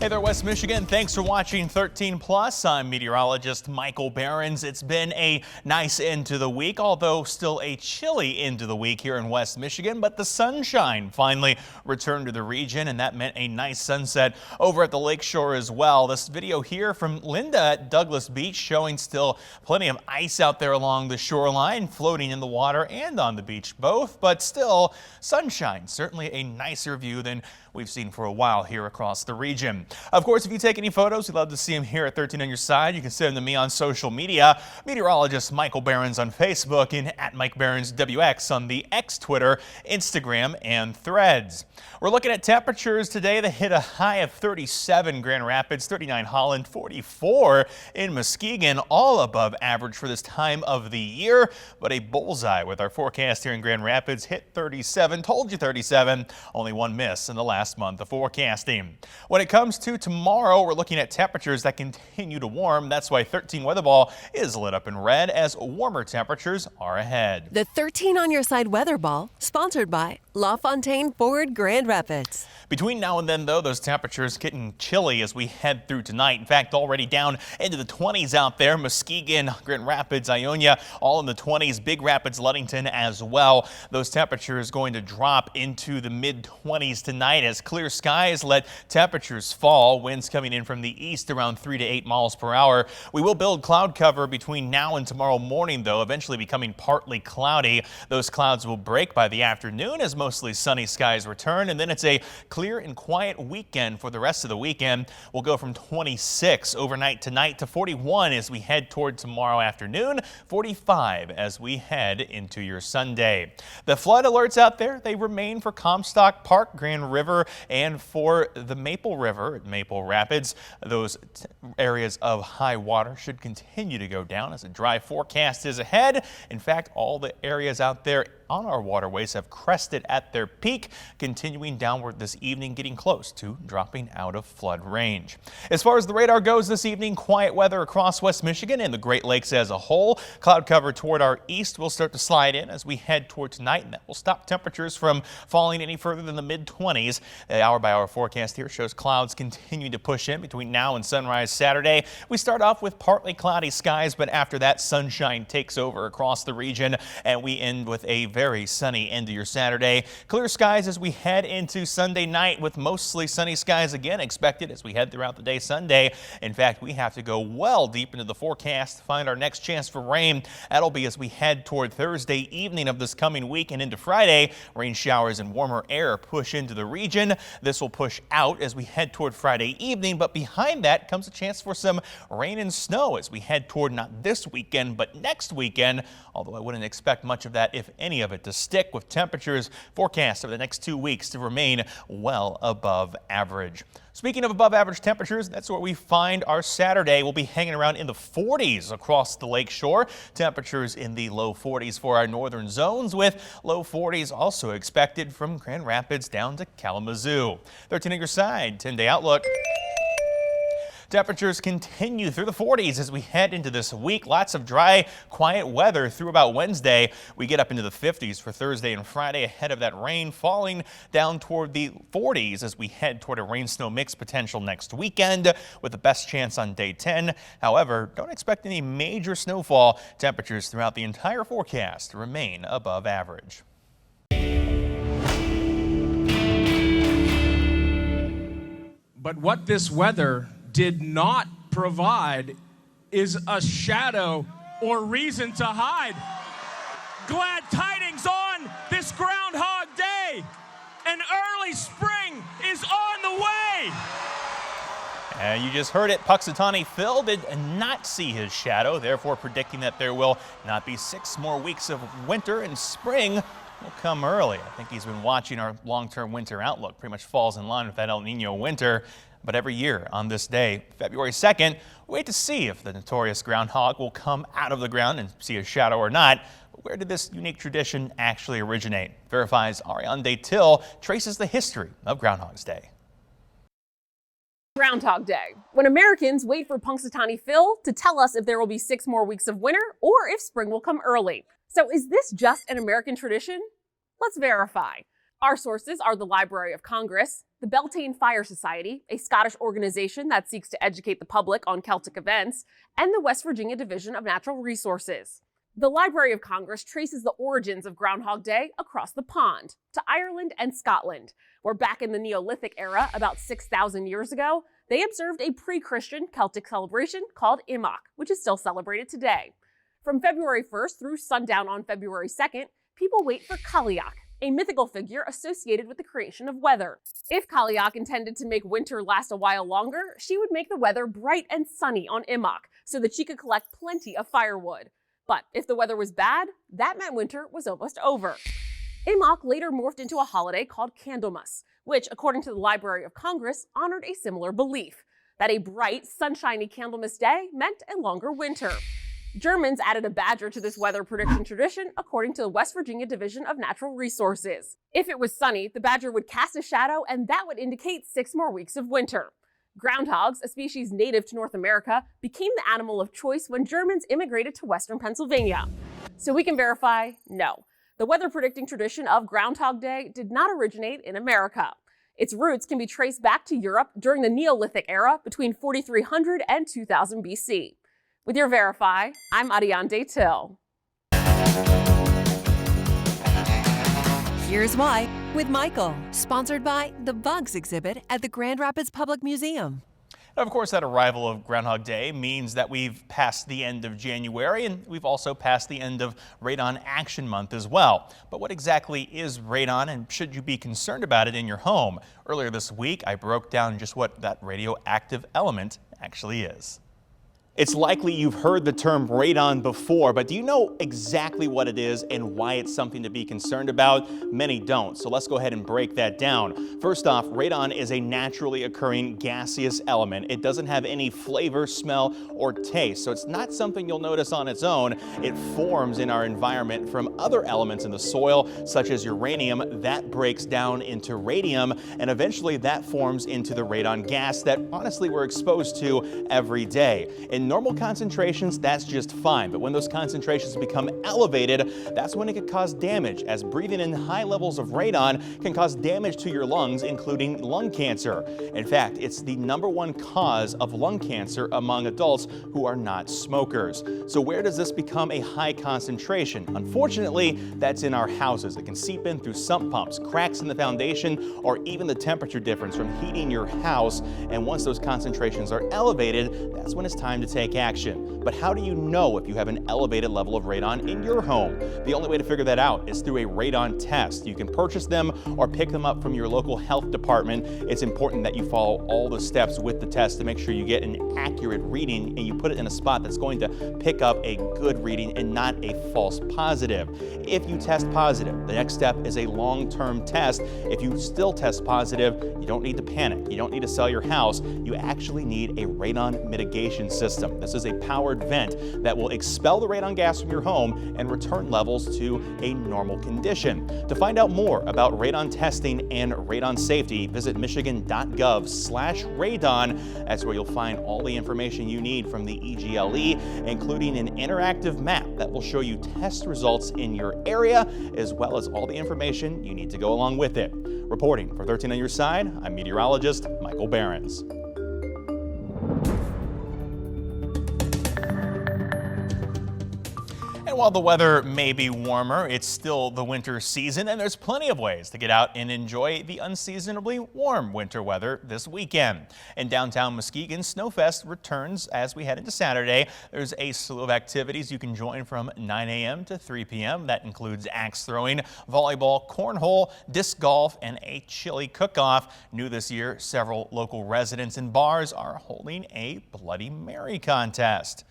Hey there, West Michigan. Thanks for watching 13 Plus. I'm meteorologist Michael Behrens. It's been a nice end to the week, although still a chilly end to the week here in West Michigan. But the sunshine finally returned to the region, and that meant a nice sunset over at the lakeshore as well. This video here from Linda at Douglas Beach showing still plenty of ice out there along the shoreline, floating in the water and on the beach both, but still sunshine. Certainly a nicer view than we've seen for a while here across the region. Of course, if you take any photos, we'd love to see them here at 13 on your side. You can send them to me on social media. Meteorologist Michael Behrens on Facebook and at Mike Behrens WX on the X, Twitter, Instagram, and Threads. We're looking at temperatures today that hit a high of 37 Grand Rapids, 39 Holland, 44 in Muskegon, all above average for this time of the year. But a bullseye with our forecast here in Grand Rapids hit 37, told you 37, only one miss in the last month of forecasting. When it comes to tomorrow, we're looking at temperatures that continue to warm. That's why 13 weather ball is lit up in red as warmer temperatures are ahead. The 13 on your side weather ball, sponsored by LaFontaine Ford Grand Rapids. Between now and then, though, those temperatures getting chilly as we head through tonight. In fact, already down into the 20s out there. Muskegon, Grand Rapids, Ionia, all in the 20s. Big Rapids, Ludington as well. Those temperatures going to drop into the mid-20s tonight as clear skies let temperatures fall. Winds coming in from the east around 3 to 8 miles per hour. We will build cloud cover between now and tomorrow morning, though, eventually becoming partly cloudy. Those clouds will break by the afternoon as mostly sunny skies return, and then it's a clear and quiet weekend for the rest of the weekend. We'll go from 26 overnight tonight to 41 as we head toward tomorrow afternoon, 45 as we head into your Sunday. The flood alerts out there, they remain for Comstock Park, Grand River, and for the Maple River at Maple Rapids. Those areas of high water should continue to go down as a dry forecast is ahead. In fact, all the areas out there on our waterways have crested at their peak, continuing downward this evening, getting close to dropping out of flood range. As far as the radar goes this evening, quiet weather across West Michigan and the Great Lakes as a whole. Cloud cover toward our east will start to slide in as we head toward tonight, and that will stop temperatures from falling any further than the mid-20s. The hour-by-hour forecast here shows clouds continue to push in between now and sunrise Saturday. We start off with partly cloudy skies, but after that, sunshine takes over across the region, and we end with a very sunny end of your Saturday. Clear skies as we head into Sunday night with mostly sunny skies again expected as we head throughout the day Sunday. In fact, we have to go well deep into the forecast to find our next chance for rain. That'll be as we head toward Thursday evening of this coming week and into Friday. Rain showers and warmer air push into the region. This will push out as we head toward Friday evening, but behind that comes a chance for some rain and snow as we head toward not this weekend, but next weekend, although I wouldn't expect much of that, if any of it, to stick with temperatures forecast over the next 2 weeks to remain well above average. Speaking of above average temperatures, that's where we find our Saturday. We'll be hanging around in the 40s across the lake shore. Temperatures in the low 40s for our northern zones, with low 40s also expected from Grand Rapids down to Kalamazoo. 13 on your side, 10-day outlook. Temperatures continue through the 40s as we head into this week. Lots of dry, quiet weather through about Wednesday. We get up into the 50s for Thursday and Friday ahead of that rain, falling down toward the 40s as we head toward a rain-snow mix potential next weekend with the best chance on day 10. However, don't expect any major snowfall. Temperatures throughout the entire forecast remain above average. But what this weather did not provide is a shadow or reason to hide. Glad tidings on this Groundhog Day. An early spring is on the way. And you just heard it. Punxsutawney Phil did not see his shadow, therefore predicting that there will not be 6 more weeks of winter, and spring will come early. I think he's been watching our long-term winter outlook. Pretty much falls in line with that El Nino winter. But every year on this day, February 2nd, we wait to see if the notorious groundhog will come out of the ground and see a shadow or not. But where did this unique tradition actually originate? Verifies Ariane Till traces the history of Groundhog's Day. Groundhog Day, when Americans wait for Punxsutawney Phil to tell us if there will be 6 more weeks of winter or if spring will come early. So is this just an American tradition? Let's verify. Our sources are the Library of Congress, the Beltane Fire Society, a Scottish organization that seeks to educate the public on Celtic events, and the West Virginia Division of Natural Resources. The Library of Congress traces the origins of Groundhog Day across the pond to Ireland and Scotland, where back in the Neolithic era, about 6,000 years ago, they observed a pre-Christian Celtic celebration called Imach, which is still celebrated today. From February 1st through sundown on February 2nd, people wait for Cailleach, a mythical figure associated with the creation of weather. If Cailleach intended to make winter last a while longer, she would make the weather bright and sunny on Imach so that she could collect plenty of firewood. But if the weather was bad, that meant winter was almost over. Imach later morphed into a holiday called Candlemas, which, according to the Library of Congress, honored a similar belief, that a bright, sunshiny Candlemas day meant a longer winter. Germans added a badger to this weather prediction tradition, according to the West Virginia Division of Natural Resources. If it was sunny, the badger would cast a shadow, and that would indicate 6 more weeks of winter. Groundhogs, a species native to North America, became the animal of choice when Germans immigrated to western Pennsylvania. So we can verify, no. The weather predicting tradition of Groundhog Day did not originate in America. Its roots can be traced back to Europe during the Neolithic era between 4300 and 2000 BC. With your Verify, I'm Ariane Till. Here's Why with Michael, sponsored by the Bugs exhibit at the Grand Rapids Public Museum. Of course, that arrival of Groundhog Day means that we've passed the end of January, and we've also passed the end of Radon Action Month as well. But what exactly is radon, and should you be concerned about it in your home? Earlier this week, I broke down just what that radioactive element actually is. It's likely you've heard the term radon before, but do you know exactly what it is and why it's something to be concerned about? Many don't, so let's go ahead and break that down. First off, radon is a naturally occurring gaseous element. It doesn't have any flavor, smell, or taste, so it's not something you'll notice on its own. It forms in our environment from other elements in the soil, such as uranium. That breaks down into radium, and eventually that forms into the radon gas that honestly we're exposed to every day. In normal concentrations, that's just fine, but when those concentrations become elevated, that's when it could cause damage, as breathing in high levels of radon can cause damage to your lungs, including lung cancer. In fact, it's the #1 cause of lung cancer among adults who are not smokers. So where does this become a high concentration? Unfortunately, that's in our houses. It can seep in through sump pumps, cracks in the foundation, or even the temperature difference from heating your house. And once those concentrations are elevated, that's when it's time to take action. But how do you know if you have an elevated level of radon in your home? The only way to figure that out is through a radon test. You can purchase them or pick them up from your local health department. It's important that you follow all the steps with the test to make sure you get an accurate reading and you put it in a spot that's going to pick up a good reading and not a false positive. If you test positive, the next step is a long-term test. If you still test positive, you don't need to panic. You don't need to sell your house. You actually need a radon mitigation system. This is a powered vent that will expel the radon gas from your home and return levels to a normal condition. To find out more about radon testing and radon safety, visit michigan.gov/radon. That's where you'll find all the information you need from the EGLE, including an interactive map that will show you test results in your area, as well as all the information you need to go along with it. Reporting for 13 on Your Side, I'm meteorologist Michael Behrens. And while the weather may be warmer, it's still the winter season, and there's plenty of ways to get out and enjoy the unseasonably warm winter weather this weekend. In downtown Muskegon, Snowfest returns as we head into Saturday. There's a slew of activities you can join from 9 a.m. to 3 p.m. That includes axe throwing, volleyball, cornhole, disc golf, and a chili cook-off. New this year, several local residents and bars are holding a Bloody Mary contest.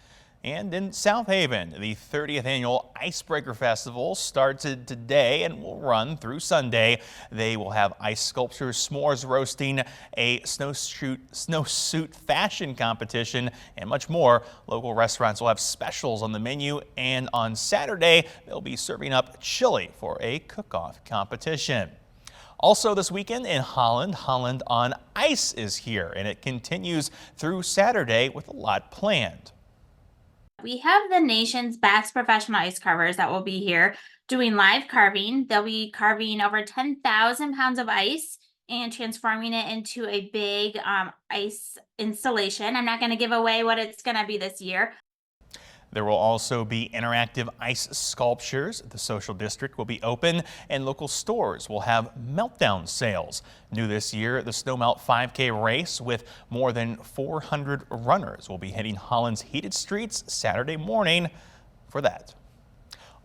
And in South Haven, the 30th annual Icebreaker Festival started today and will run through Sunday. They will have ice sculptures, s'mores roasting, a snowsuit fashion competition, and much more. Local restaurants will have specials on the menu, and on Saturday, they'll be serving up chili for a cook-off competition. Also this weekend in Holland, Holland on Ice is here, and it continues through Saturday with a lot planned. We have the nation's best professional ice carvers that will be here doing live carving. They'll be carving over 10,000 pounds of ice and transforming it into a big ice installation. I'm not going to give away what it's going to be this year. There will also be interactive ice sculptures. The social district will be open and local stores will have meltdown sales. New this year, the Snowmelt 5K race with more than 400 runners will be hitting Holland's heated streets Saturday morning for that.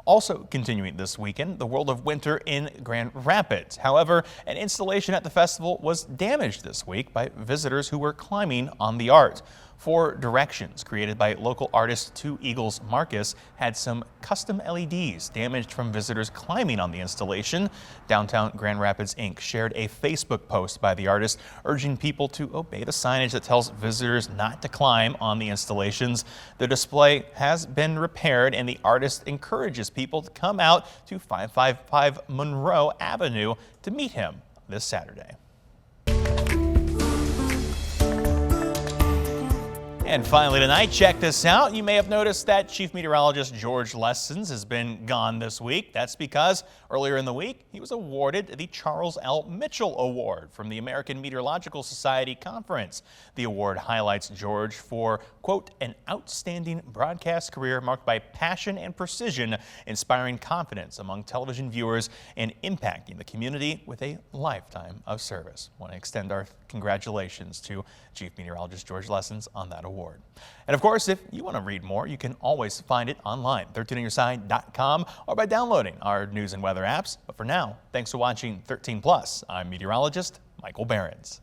Also continuing this weekend, the World of Winter in Grand Rapids. However, an installation at the festival was damaged this week by visitors who were climbing on the art. 4 directions created by local artist Two Eagles Marcus had some custom LEDs damaged from visitors climbing on the installation. Downtown Grand Rapids Inc. shared a Facebook post by the artist urging people to obey the signage that tells visitors not to climb on the installations. The display has been repaired and the artist encourages people to come out to 555 Monroe Avenue to meet him this Saturday. And finally tonight, check this out. You may have noticed that Chief Meteorologist George Lessons has been gone this week. That's because earlier in the week, he was awarded the Charles L. Mitchell Award from the American Meteorological Society Conference. The award highlights George for, quote, an outstanding broadcast career marked by passion and precision, inspiring confidence among television viewers and impacting the community with a lifetime of service. I want to extend our congratulations to Chief Meteorologist George Lessons on that award. And of course, if you want to read more, you can always find it online, 13onyourside.com, or by downloading our news and weather apps. But for now, thanks for watching 13 Plus. I'm meteorologist Michael Behrens.